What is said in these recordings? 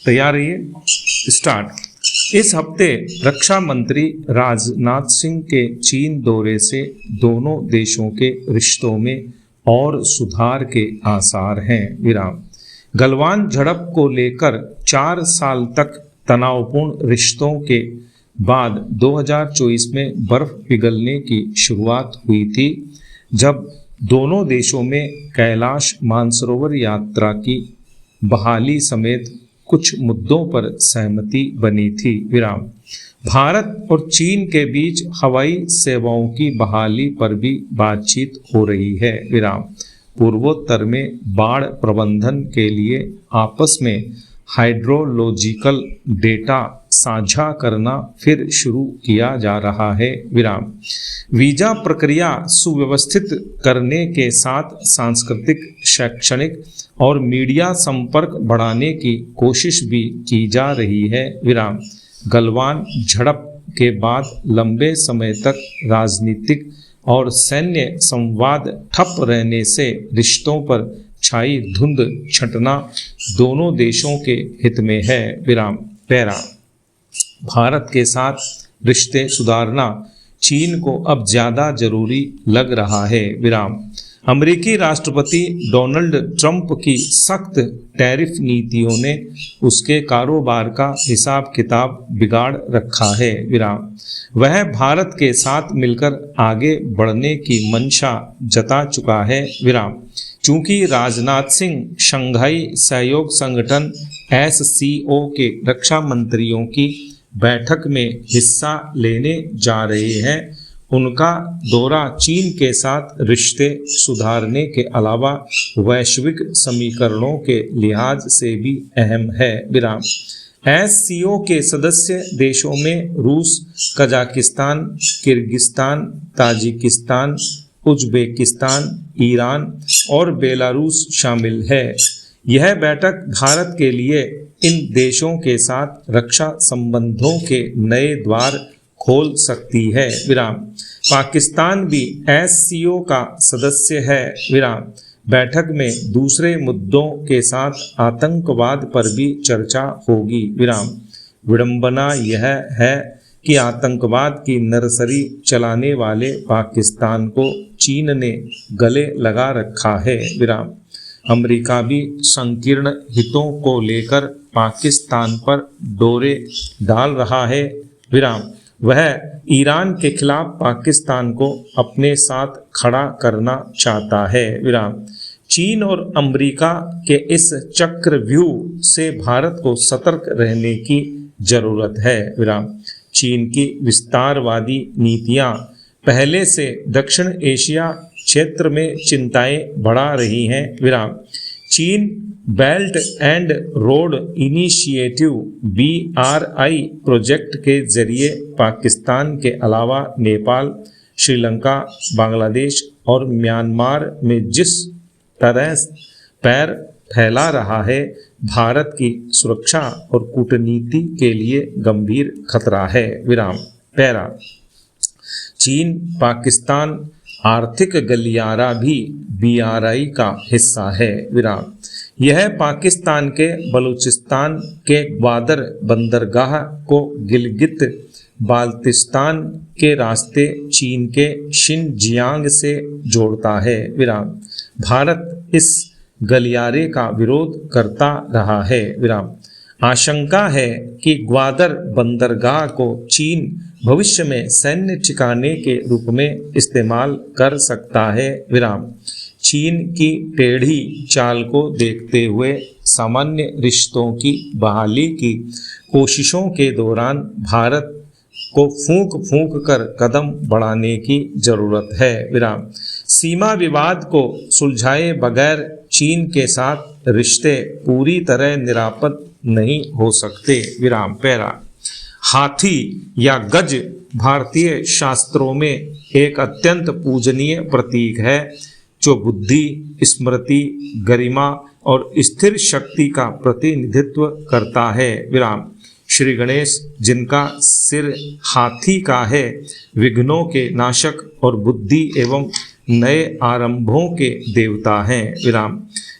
तैयार रहिए, स्टार्ट। इस हफ्ते रक्षा मंत्री राजनाथ सिंह के चीन दौरे से दोनों देशों के रिश्तों में और सुधार के आसार हैं। विराम। गलवान झड़प को लेकर 4 साल तक तनावपूर्ण रिश्तों के बाद 2024 में बर्फ पिघलने की शुरुआत हुई थी, जब दोनों देशों में कैलाश मानसरोवर यात्रा की बहाली समेत कुछ मुद्दों पर सहमति बनी थी। विराम। भारत और चीन के बीच हवाई सेवाओं की बहाली पर भी बातचीत हो रही है। विराम। पूर्वोत्तर में बाढ़ प्रबंधन के लिए आपस में हाइड्रोलॉजिकल डेटा साझा करना फिर शुरू किया जा रहा है। विराम। वीजा प्रक्रिया सुव्यवस्थित करने के साथ सांस्कृतिक, शैक्षणिक और मीडिया संपर्क बढ़ाने की कोशिश भी की जा रही है। विराम। गलवान झड़प के बाद लंबे समय तक राजनीतिक और सैन्य संवाद ठप रहने से रिश्तों पर छाई धुंध छंटना दोनों देशों के हित में है। विराम। पैरा। भारत के साथ रिश्ते सुधारना चीन को अब ज्यादा जरूरी लग रहा है। विराम। अमेरिकी राष्ट्रपति डोनाल्ड ट्रंप की सख्त टैरिफ नीतियों ने उसके कारोबार का हिसाब किताब बिगाड़ रखा है। विराम। वह भारत के साथ मिलकर आगे बढ़ने की मंशा जता चुका है। विराम। चूंकि राजनाथ सिंह शंघाई सहयोग संगठन SCO के रक्षा मंत्रियों की बैठक में हिस्सा लेने जा रहे हैं, उनका दौरा चीन के साथ रिश्ते सुधारने के अलावा वैश्विक समीकरणों के लिहाज से भी अहम है। विराम। SCO के सदस्य देशों में रूस, Kazakhstan, Kyrgyzstan, Tajikistan, Uzbekistan, Iran और बेलारूस शामिल है। यह बैठक भारत के लिए इन देशों के साथ रक्षा संबंधों के नए द्वार खोल सकती है। विराम। पाकिस्तान भी SCO का सदस्य है। विराम। बैठक में दूसरे मुद्दों के साथ आतंकवाद पर भी चर्चा होगी। विराम। विडंबना यह है कि आतंकवाद की नर्सरी चलाने वाले पाकिस्तान को चीन ने गले लगा रखा है। विराम। अमेरिका भी संकीर्ण हितों को लेकर पाकिस्तान पर डोरे डाल रहा है। विराम। वह ईरान के खिलाफ पाकिस्तान को अपने साथ खड़ा करना चाहता है। विराम। चीन और अमेरिका के इस चक्रव्यूह से भारत को सतर्क रहने की जरूरत है। विराम। चीन की विस्तारवादी नीतियां पहले से दक्षिण एशिया क्षेत्र में चिंताएं बढ़ा रही हैं। विराम। चीन belt and road initiative BRI project के जरिए पाकिस्तान के अलावा नेपाल, श्रीलंका, बांग्लादेश और म्यांमार में जिस तरह पैर फैला रहा है, भारत की सुरक्षा और कूटनीति के लिए गंभीर खतरा है। विराम। पैरा। चीन पाकिस्तान आर्थिक गलियारा भी BRI का हिस्सा है। विराम। यह पाकिस्तान के बलूचिस्तान के ग्वादर बंदरगाह को गिलगित बाल्तिस्तान के रास्ते चीन के शिनजियांग से जोड़ता है। विराम। भारत इस गलियारे का विरोध करता रहा है। विराम। आशंका है कि ग्वादर बंदरगाह को चीन भविष्य में सैन्य ठिकाने के रूप में इस्तेमाल कर सकता है। विराम। चीन की टेढ़ी चाल को देखते हुए सामान्य रिश्तों की बहाली की कोशिशों के दौरान भारत को फूंक फूंक कर कदम बढ़ाने की जरूरत है। विराम। सीमा विवाद को सुलझाए बगैर चीन के साथ रिश्ते पूरी तरह निरापद नहीं हो सकते। विराम। पैरा। हाथी या गज भारतीय शास्त्रों में एक अत्यंत पूजनीय प्रतीक है, जो बुद्धि, स्मृति, गरिमा और स्थिर शक्ति का प्रतिनिधित्व करता है। विराम। श्री गणेश, जिनका सिर हाथी का है, विघ्नों के नाशक और बुद्धि एवं नए आरंभों के देवता हैं। विराम।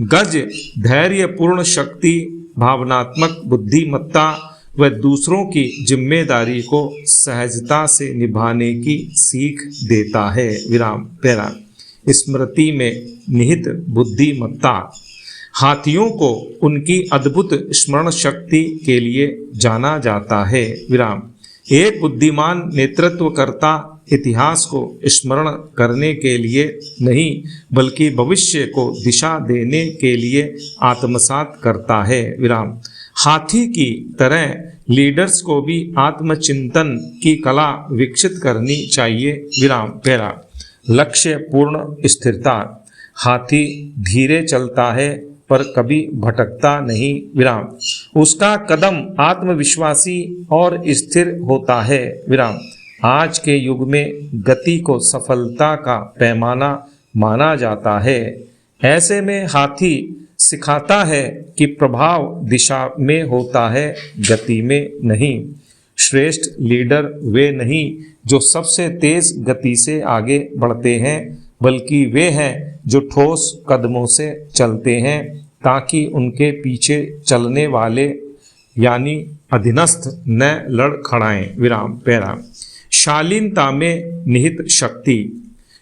गज धैर्यपूर्ण शक्ति भावनात्मक बुद्धिमत्ता व दूसरों की जिम्मेदारी को सहजता से निभाने की सीख देता है। विराम पैरा। स्मृति में निहित बुद्धिमत्ता। हाथियों को उनकी अद्भुत स्मरण शक्ति के लिए जाना जाता है। विराम। एक बुद्धिमान नेतृत्वकर्ता इतिहास को स्मरण करने के लिए नहीं बल्कि भविष्य को दिशा देने के लिए आत्मसात करता है। विराम। हाथी की तरह लीडर्स को भी आत्मचिंतन की कला विकसित करनी चाहिए। विराम पैरा। लक्ष्य पूर्ण स्थिरता। हाथी धीरे चलता है पर कभी भटकता नहीं। विराम। उसका कदम आत्मविश्वासी और स्थिर होता है। विराम। आज के युग में गति को सफलता का पैमाना माना जाता है। ऐसे में हाथी सिखाता है कि प्रभाव दिशा में होता है, गति में नहीं। श्रेष्ठ लीडर वे नहीं जो सबसे तेज गति से आगे बढ़ते हैं बल्कि वे हैं जो ठोस कदमों से चलते हैं ताकि उनके पीछे चलने वाले यानी अधीनस्थ न लड़खड़ाएं। विराम पैरा। शालीनता में निहित शक्ति।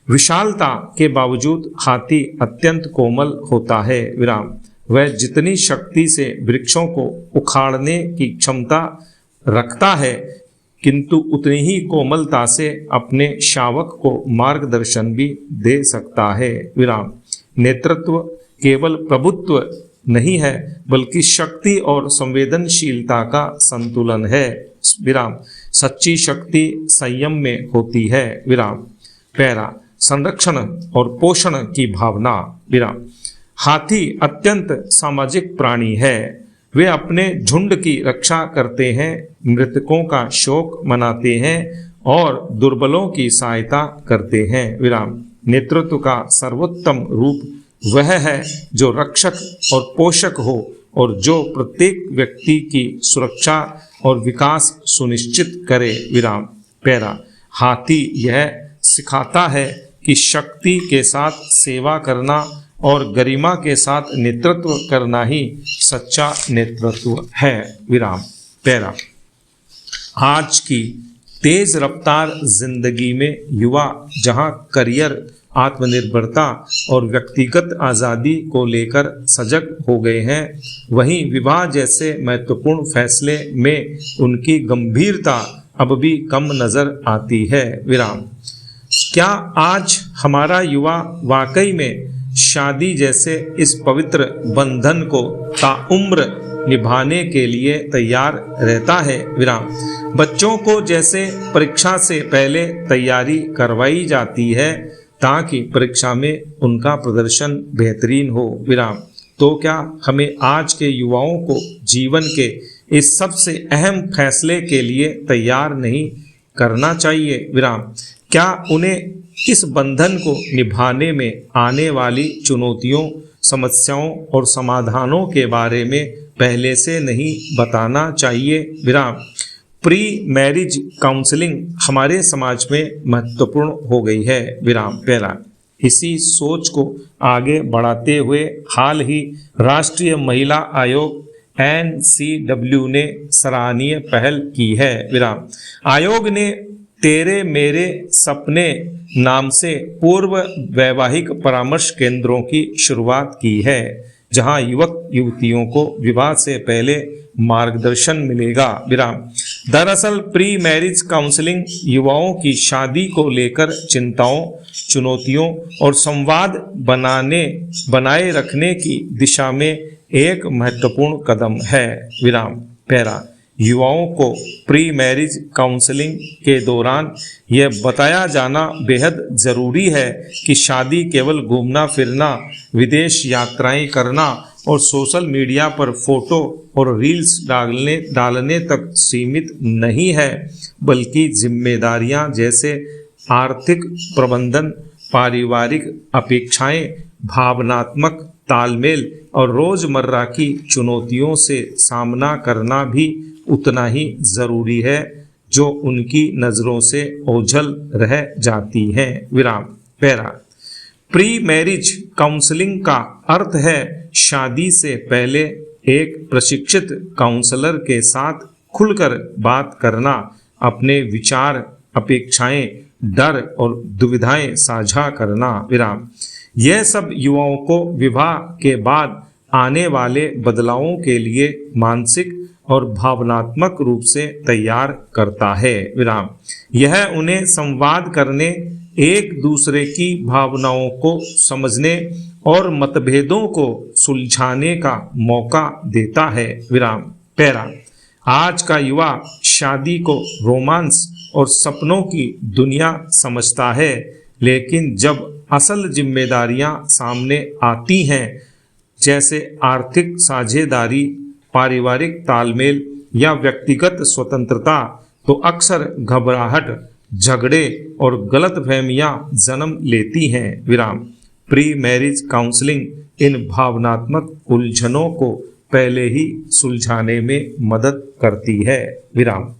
विशालता के बावजूद हाथी अत्यंत कोमल होता है। विराम। वह जितनी शक्ति से वृक्षों को उखाड़ने की क्षमता रखता है किंतु उतनी ही कोमलता से अपने शावक को मार्गदर्शन भी दे सकता है। विराम। नेतृत्व केवल प्रभुत्व नहीं है बल्कि शक्ति और संवेदनशीलता का संतुलन है। विराम। सच्ची शक्ति संयम में होती है। विराम पैरा। संरक्षण और पोषण की भावना। विराम। हाथी अत्यंत सामाजिक प्राणी है। वे अपने झुंड की रक्षा करते हैं, मृतकों का शोक मनाते हैं और दुर्बलों की सहायता करते हैं। विराम। नेतृत्व का सर्वोत्तम रूप वह है जो रक्षक और पोषक हो और जो प्रत्येक व्यक्ति की सुरक्षा और विकास सुनिश्चित करे। विराम पैरा। हाथी यह सिखाता है कि शक्ति के साथ सेवा करना और गरिमा के साथ नेतृत्व करना ही सच्चा नेतृत्व है। विराम पैरा। आज की तेज रफ्तार जिंदगी में युवा जहां करियर, आत्मनिर्भरता और व्यक्तिगत आज़ादी को लेकर सजग हो गए हैं, वहीं विवाह जैसे महत्वपूर्ण फैसले में उनकी गंभीरता अब भी कम नजर आती है। विराम। क्या आज हमारा युवा वाकई में शादी जैसे इस पवित्र बंधन को ताउम्र निभाने के लिए तैयार रहता है? विराम। बच्चों को जैसे परीक्षा से पहले तैयारी करवाई जाती है ताकि परीक्षा में उनका प्रदर्शन बेहतरीन हो। विराम। तो क्या हमें आज के युवाओं को जीवन के इस सबसे अहम फैसले के लिए तैयार नहीं करना चाहिए? विराम। क्या उन्हें इस बंधन को निभाने में आने वाली चुनौतियों, समस्याओं और समाधानों के बारे में पहले से नहीं बताना चाहिए? विराम। प्री मैरिज काउंसलिंग हमारे समाज में महत्वपूर्ण हो गई है। विराम पैरा। इसी सोच को आगे बढ़ाते हुए हाल ही राष्ट्रीय महिला आयोग NCW ने सराहनीय पहल की है। विराम। आयोग ने तेरे मेरे सपने नाम से पूर्व वैवाहिक परामर्श केंद्रों की शुरुआत की है जहां युवक युवतियों को विवाह से पहले मार्गदर्शन मिलेगा। विराम। दरअसल प्री मैरिज काउंसलिंग युवाओं की शादी को लेकर चिंताओं, चुनौतियों और संवाद बनाए रखने की दिशा में एक महत्वपूर्ण कदम है। विराम पैरा। युवाओं को प्री मैरिज काउंसलिंग के दौरान यह बताया जाना बेहद ज़रूरी है कि शादी केवल घूमना फिरना, विदेश यात्राएं करना और सोशल मीडिया पर फोटो और रील्स डालने तक सीमित नहीं है बल्कि जिम्मेदारियां जैसे आर्थिक प्रबंधन, पारिवारिक अपेक्षाएं, भावनात्मक तालमेल और रोज़मर्रा की चुनौतियों से सामना करना भी उतना ही ज़रूरी है जो उनकी नज़रों से ओझल रह जाती हैं। विराम पैरा। प्री मैरिज काउंसलिंग का अर्थ है शादी से पहले एक प्रशिक्षित काउंसलर के साथ खुलकर बात करना, अपने विचार, अपेक्षाएं, डर और दुविधाएं साझा करना। विराम। यह सब युवाओं को विवाह के बाद आने वाले बदलावों के लिए मानसिक और भावनात्मक रूप से तैयार करता है। विराम। यह उन्हें संवाद करने, एक दूसरे की भावनाओं को समझने और मतभेदों को सुलझाने का मौका देता है। विराम। पैरा। आज का युवा शादी को रोमांस और सपनों की दुनिया समझता है, लेकिन जब असल जिम्मेदारियां सामने आती हैं, जैसे आर्थिक साझेदारी, पारिवारिक तालमेल या व्यक्तिगत स्वतंत्रता, तो अक्सर घबराहट, झगड़े और गलतफहमियां जन्म लेती हैं। विराम। प्री मैरिज काउंसलिंग इन भावनात्मक उलझनों को पहले ही सुलझाने में मदद करती है। विराम।